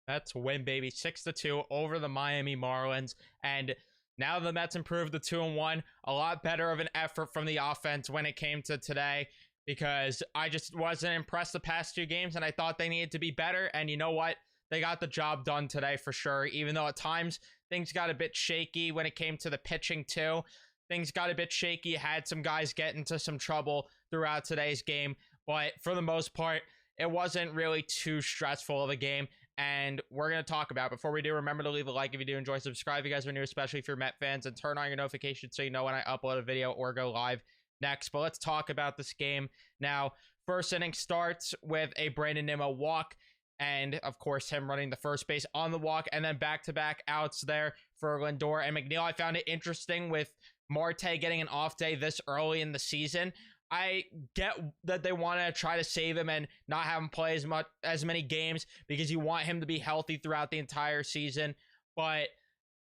Mets win, baby, 6-2 over the Miami Marlins. And now the Mets improved to 2-1. A lot better of an effort from the offense when it came to today, because I just wasn't impressed the past two games, and I thought they needed to be better. And you know what? They got the job done today for sure, even though at times things got a bit shaky when it came to the pitching too. Things got a bit shaky, had some guys get into some trouble throughout today's game, but for the most part, it wasn't really too stressful of a game. And we're going to talk about, before we do, remember to leave a like if you do enjoy, subscribe if you guys are new, especially if you're Met fans, and turn on your notifications so you know when I upload a video or go live next. But let's talk about this game now. First inning starts with a Brandon Nimmo walk, and of course him running the first base on the walk, and then back-to-back outs there for Lindor and McNeil. I found it interesting with Marte getting an off day this early in the season. I get that they want to try to save him and not have him play as many games, because you want him to be healthy throughout the entire season. But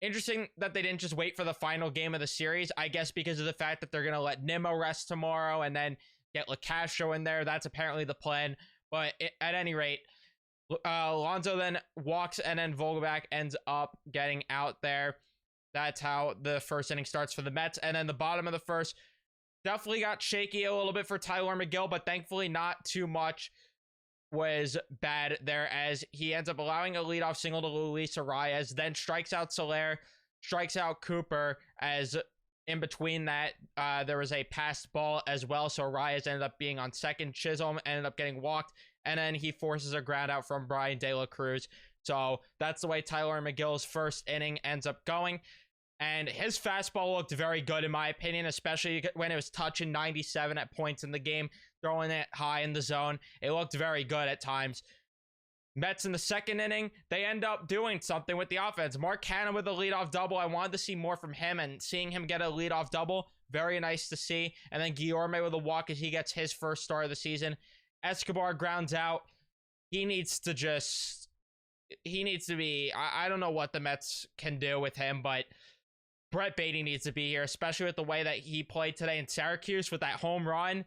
interesting that they didn't just wait for the final game of the series, I guess because of the fact that they're going to let Nimmo rest tomorrow and then get LaCastro in there. That's apparently the plan. But at any rate, Alonso then walks, and then Vogelbach ends up getting out there. That's how the first inning starts for the Mets. And then the bottom of the first definitely got shaky a little bit for Tyler McGill, but thankfully not too much was bad there, as he ends up allowing a leadoff single to Luis Arias, then strikes out Soler, strikes out Cooper, as in between that, there was a passed ball as well, so Arias ended up being on second. Chisholm ended up getting walked, and then he forces a ground out from Brian De La Cruz. So that's the way Tyler McGill's first inning ends up going. And his fastball looked very good, in my opinion, especially when it was touching 97 at points in the game, throwing it high in the zone. It looked very good at times. Mets in the second inning, they end up doing something with the offense. Mark Canha with a leadoff double. I wanted to see more from him, and seeing him get a leadoff double, very nice to see. And then Guillorme with a walk as he gets his first start of the season. Escobar grounds out. He needs to be, I don't know what the Mets can do with him, but Brett Baty needs to be here, especially with the way that he played today in Syracuse with that home run.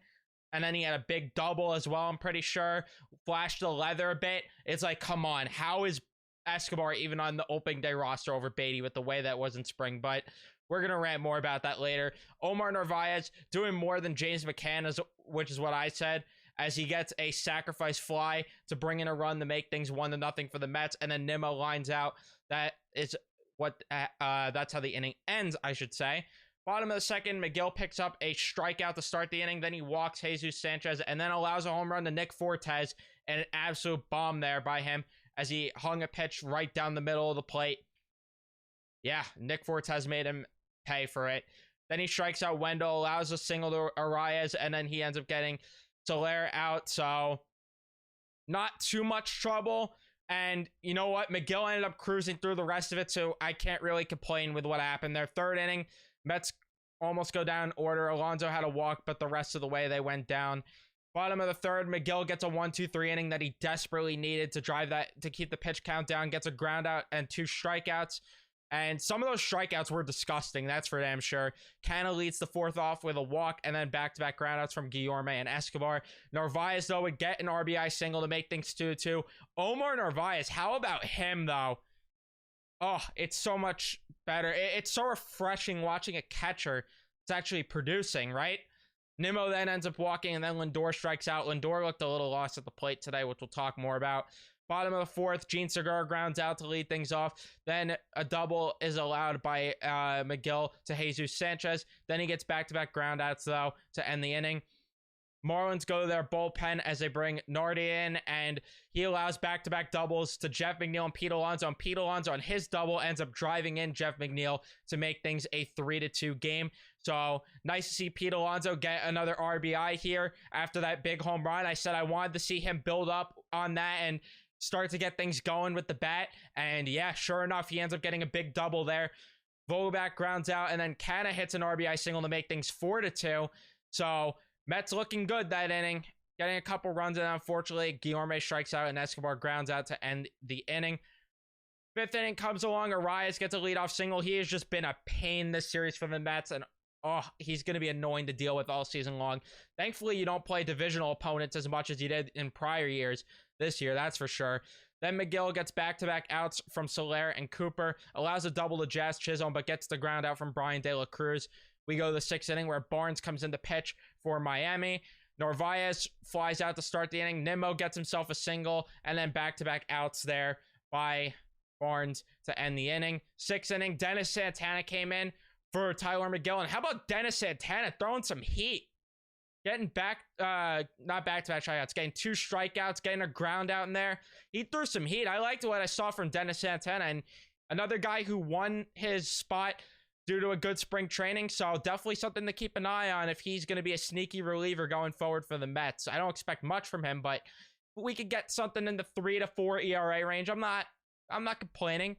And then he had a big double as well, I'm pretty sure. Flashed the leather a bit. It's like, come on. How is Escobar even on the opening day roster over Baty with the way that was in spring? But we're going to rant more about that later. Omar Narvaez doing more than James McCann, which is what I said, as he gets a sacrifice fly to bring in a run to make things 1-0 for the Mets. And then Nimmo lines out. That's how the inning ends, I should say. Bottom of the second, McGill picks up a strikeout to start the inning. Then he walks Jesus Sanchez and then allows a home run to Nick Fortes, and an absolute bomb there by him as he hung a pitch right down the middle of the plate. Yeah, Nick Fortes made him pay for it. Then he strikes out Wendell, allows a single to Arias, and then he ends up getting Soler out. So not too much trouble. And you know what? McGill ended up cruising through the rest of it, so I can't really complain with what happened there. Third inning, Mets almost go down in order. Alonso had a walk, but the rest of the way they went down. Bottom of the third, McGill gets a 1-2-3 inning that he desperately needed to keep the pitch count down. Gets a ground out and 2 strikeouts. And some of those strikeouts were disgusting, that's for damn sure. Canha leads the fourth off with a walk, and then back-to-back groundouts from Guillorme and Escobar. Narvaez, though, would get an RBI single to make things 2-2. Omar Narvaez, how about him, though? Oh, it's so much better. It's so refreshing watching a catcher that's actually producing, right? Nimmo then ends up walking, and then Lindor strikes out. Lindor looked a little lost at the plate today, which we'll talk more about. Bottom of the fourth, Gene Segura grounds out to lead things off. Then a double is allowed by McGill to Jesus Sanchez. Then he gets back-to-back groundouts, though, to end the inning. Marlins go to their bullpen as they bring Nardi in, and he allows back-to-back doubles to Jeff McNeil and Pete Alonso. And Pete Alonso on his double ends up driving in Jeff McNeil to make things a 3-2 game. So nice to see Pete Alonso get another RBI here after that big home run. I said I wanted to see him build up on that and start to get things going with the bat. And yeah, sure enough, he ends up getting a big double there. Vogelbach grounds out, and then Canha hits an RBI single to make things 4-2. So Mets looking good that inning, getting a couple runs, and unfortunately, Guillorme strikes out and Escobar grounds out to end the inning. Fifth inning comes along, Arias gets a leadoff single. He has just been a pain this series for the Mets, and he's going to be annoying to deal with all season long. Thankfully, you don't play divisional opponents as much as you did in prior years this year, that's for sure. Then McGill gets back-to-back outs from Soler and Cooper, allows a double to Jazz Chisholm, but gets the ground out from Brian De La Cruz. We go to the 6th inning where Barnes comes in to pitch for Miami. Narvaez flies out to start the inning. Nimmo gets himself a single, and then back-to-back outs there by Barnes to end the inning. 6th inning, Dennis Santana came in for Tyler McGill. And how about Dennis Santana throwing some heat? Getting back, not back-to-back strikeouts, getting 2 strikeouts, getting a ground out in there. He threw some heat. I liked what I saw from Dennis Santana, and another guy who won his spot due to a good spring training, so definitely something to keep an eye on if he's going to be a sneaky reliever going forward for the Mets. I don't expect much from him, but we could get something in the 3 to 4 ERA range. I'm not complaining.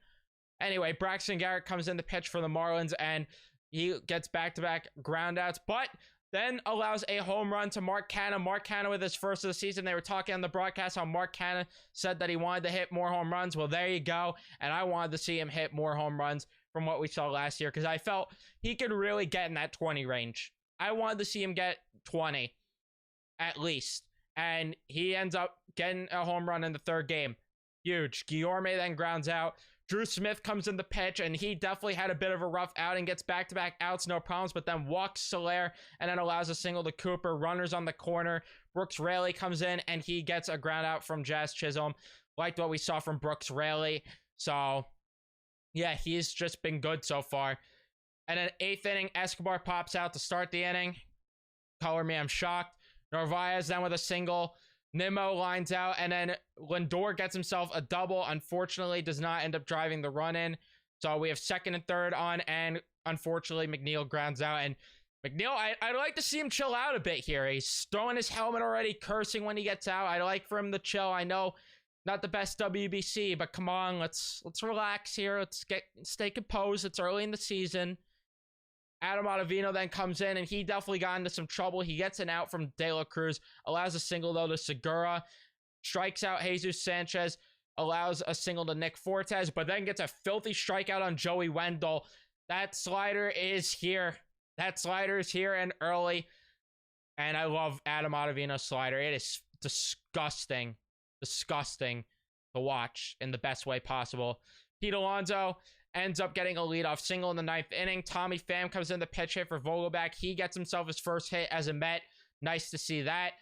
Anyway, Braxton Garrett comes in to pitch for the Marlins, and he gets back-to-back groundouts, but then allows a home run to Mark Canha. Mark Canha with his first of the season. They were talking on the broadcast how Mark Canha said that he wanted to hit more home runs. Well, there you go. And I wanted to see him hit more home runs from what we saw last year because I felt he could really get in that 20 range. I wanted to see him get 20 at least. And he ends up getting a home run in the 3rd game. Huge. Guillorme then grounds out. Drew Smith comes in the pitch, and he definitely had a bit of a rough outing. Gets back-to-back outs, no problems, but then walks Soler and then allows a single to Cooper. Runners on the corner. Brooks Raley comes in, and he gets a ground out from Jazz Chisholm. Liked what we saw from Brooks Raley. So, yeah, he's just been good so far. And then 8th inning, Escobar pops out to start the inning. Color me, I'm shocked. Narvaez then with a single. Nimmo lines out, and then Lindor gets himself a double. Unfortunately, does not end up driving the run in. So we have 2nd and 3rd on, and unfortunately, McNeil grounds out. And McNeil, I'd like to see him chill out a bit here. He's throwing his helmet already, cursing when he gets out. I'd like for him to chill. I know not the best WBC, but come on, let's relax here. Let's stay composed. It's early in the season. Adam Ottavino then comes in, and he definitely got into some trouble. He gets an out from De La Cruz, allows a single, though, to Segura, strikes out Jesus Sanchez, allows a single to Nick Fortes, but then gets a filthy strikeout on Joey Wendell. That slider is here. That slider is here and early, and I love Adam Ottavino's slider. It is disgusting to watch in the best way possible. Pete Alonso ends up getting a leadoff single in the 9th inning. Tommy Pham comes in the pitch hit for Vogelback. He gets himself his first hit as a Met. Nice to see that.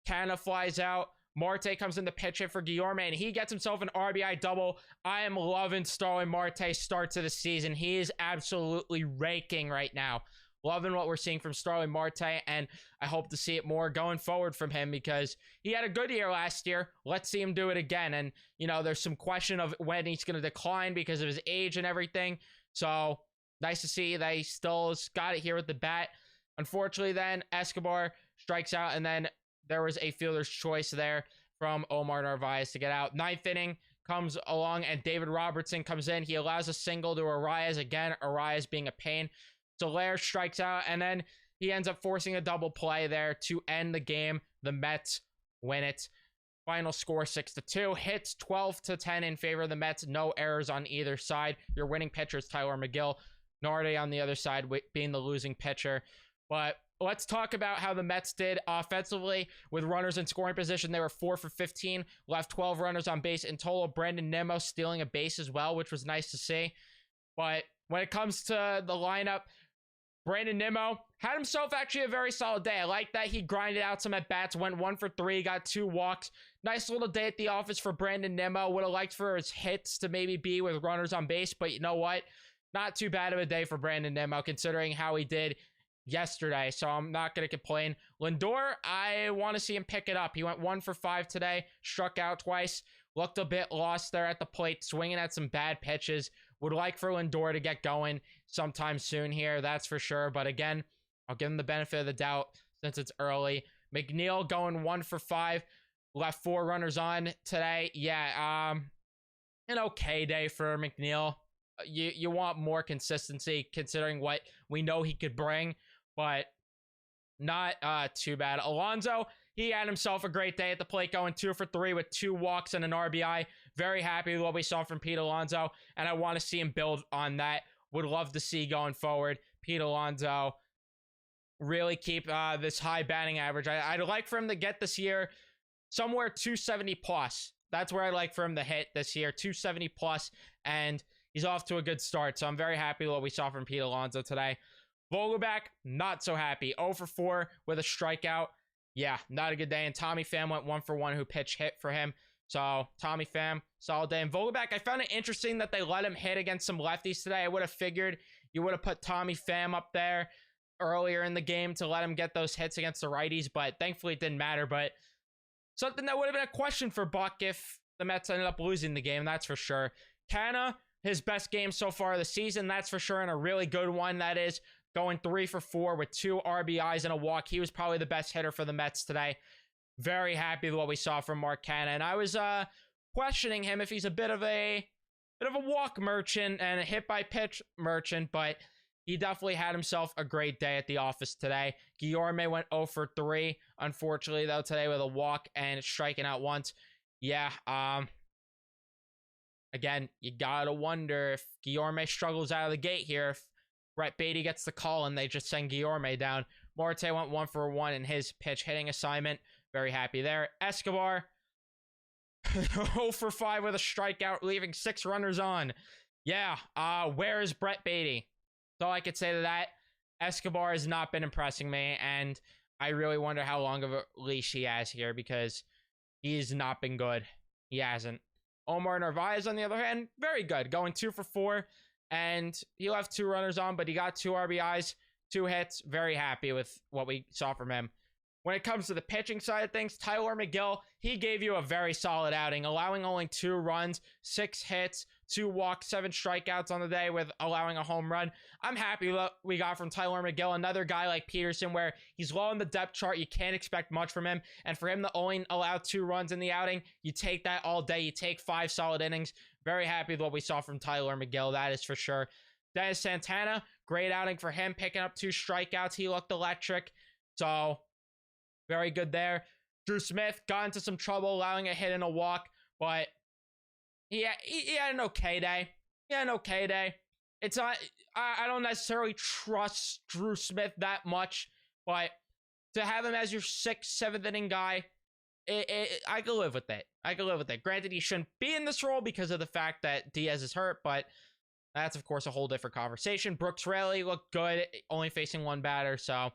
Canha flies out. Marte comes in the pitch hit for Guillorme, and he gets himself an RBI double. I am loving Starling Marte's start to the season. He is absolutely raking right now. Loving what we're seeing from Starling Marte, and I hope to see it more going forward from him because he had a good year last year. Let's see him do it again. And, you know, there's some question of when he's going to decline because of his age and everything. So, nice to see that he still has got it here with the bat. Unfortunately, then, Escobar strikes out, and then there was a fielder's choice there from Omar Narvaez to get out. 9th inning comes along, and David Robertson comes in. He allows a single to Arias. Again, Arias being a pain. Soler strikes out, and then he ends up forcing a double play there to end the game. The Mets win it. Final score 6-2. Hits 12-10 in favor of the Mets. No errors on either side. Your winning pitcher is Tyler McGill. Nardi on the other side being the losing pitcher. But let's talk about how the Mets did offensively with runners in scoring position. They were 4 for 15, left 12 runners on base in total. Brandon Nimmo stealing a base as well, which was nice to see. But when it comes to the lineup, Brandon Nimmo had himself actually a very solid day. I like that he grinded out some at-bats, went 1 for 3, got 2 walks. Nice little day at the office for Brandon Nimmo. Would have liked for his hits to maybe be with runners on base, but you know what? Not too bad of a day for Brandon Nimmo considering how he did yesterday, so I'm not going to complain. Lindor, I want to see him pick it up. He went 1 for 5 today, struck out twice, looked a bit lost there at the plate, swinging at some bad pitches. Would like for Lindor to get going sometime soon here, that's for sure. But again, I'll give him the benefit of the doubt since it's early. McNeil going 1 for 5, left 4 runners on today. Yeah, an okay day for McNeil. You want more consistency considering what we know he could bring, but not too bad. Alonso, he had himself a great day at the plate, going 2 for 3 with 2 walks and an RBI. Very happy with what we saw from Pete Alonso, and I want to see him build on that. Would love to see going forward Pete Alonso really keep this high batting average. I'd like for him to get this year somewhere 270 plus. That's where I like for him to hit this year, 270 plus, and he's off to a good start. So I'm very happy with what we saw from Pete Alonso today. Vogelback, not so happy. 0 for 4 with a strikeout. Yeah, not a good day. And Tommy Pham went 1 for 1, who pitch hit for him. So Tommy Pham, solid day. And Vogelback, I found it interesting that they let him hit against some lefties today. I would have figured you would have put Tommy Pham up there earlier in the game to let him get those hits against the righties, but thankfully it didn't matter. But something that would have been a question for Buck if the Mets ended up losing the game, that's for sure. CANHA, his best game so far of the season, that's for sure, and a really good one, that is. Going 3 for 4 with 2 RBIs and a walk. He was probably the best hitter for the Mets today. Very happy with what we saw from Mark CANHA. And I was questioning him if he's a bit of a walk merchant and a hit by pitch merchant, but he definitely had himself a great day at the office today. Guillorme went 0 for 3, unfortunately, though, today with a walk and striking out once. Yeah, again, you gotta wonder if Guillorme struggles out of the gate here, if Brett Beatty gets the call and they just send Guillorme down. Marte went 1 for 1 in his pitch hitting assignment. Very happy there. Escobar, 0 for 5 with a strikeout, leaving 6 runners on. Yeah, where is Brett Beatty? That's all I could say to that. Escobar has not been impressing me, and I really wonder how long of a leash he has here, because he's not been good. He hasn't. Omar Narvaez, on the other hand, very good, going 2 for 4. And he left 2 runners on, but he got 2 RBIs, 2 hits. Very happy with what we saw from him. When it comes to the pitching side of things, Tyler McGill, he gave you a very solid outing, allowing only 2 runs, 6 hits, 2 walks, 7 strikeouts on the day with allowing a home run. I'm happy what we got from Tyler McGill, another guy like Peterson where he's low on the depth chart. You can't expect much from him. And for him to only allow 2 runs in the outing, you take that all day. You take 5 solid innings. Very happy with what we saw from Tyler McGill, that is for sure. Dennis Santana, great outing for him, picking up 2 strikeouts. He looked electric. So, very good there. Drew Smith got into some trouble, allowing a hit and a walk, but he had an okay day. He had an okay day. It's not, I don't necessarily trust Drew Smith that much, but to have him as your 6th, 7th inning guy, I can live with it. I can live with it. Granted, he shouldn't be in this role because of the fact that Diaz is hurt, but that's, of course, a whole different conversation. Brooks Raley looked good, only facing 1 batter, so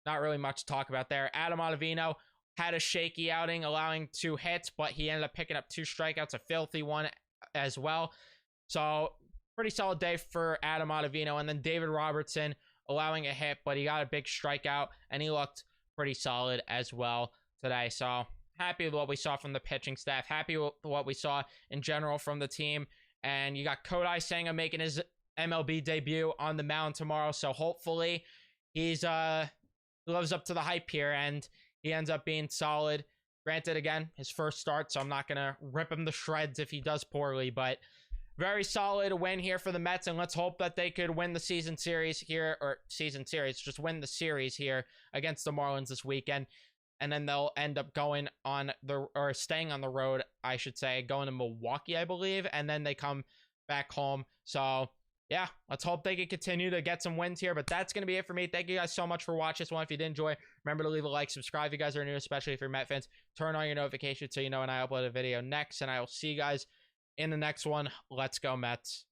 not really much to talk about there. Adam Ottavino had a shaky outing, allowing 2 hits, but he ended up picking up 2 strikeouts, a filthy one as well. So, pretty solid day for Adam Ottavino. And then David Robertson allowing a hit, but he got a big strikeout, and he looked pretty solid as well today. So, happy with what we saw from the pitching staff. Happy with what we saw in general from the team. And you got Kodai Senga making his MLB debut on the mound tomorrow. So, hopefully, he's lives up to the hype here, and he ends up being solid. Granted, again, his first start, so I'm not going to rip him to shreds if he does poorly, but very solid win here for the Mets, and let's hope that they could win the season series here, or just win the series here against the Marlins this weekend, and then they'll end up going on or staying on the road, I should say, going to Milwaukee, I believe, and then they come back home. So, yeah, let's hope they can continue to get some wins here. But that's going to be it for me. Thank you guys so much for watching this one. If you did enjoy, remember to leave a like, subscribe if you guys are new, especially if you're Met fans. Turn on your notifications so you know when I upload a video next. And I will see you guys in the next one. Let's go, Mets.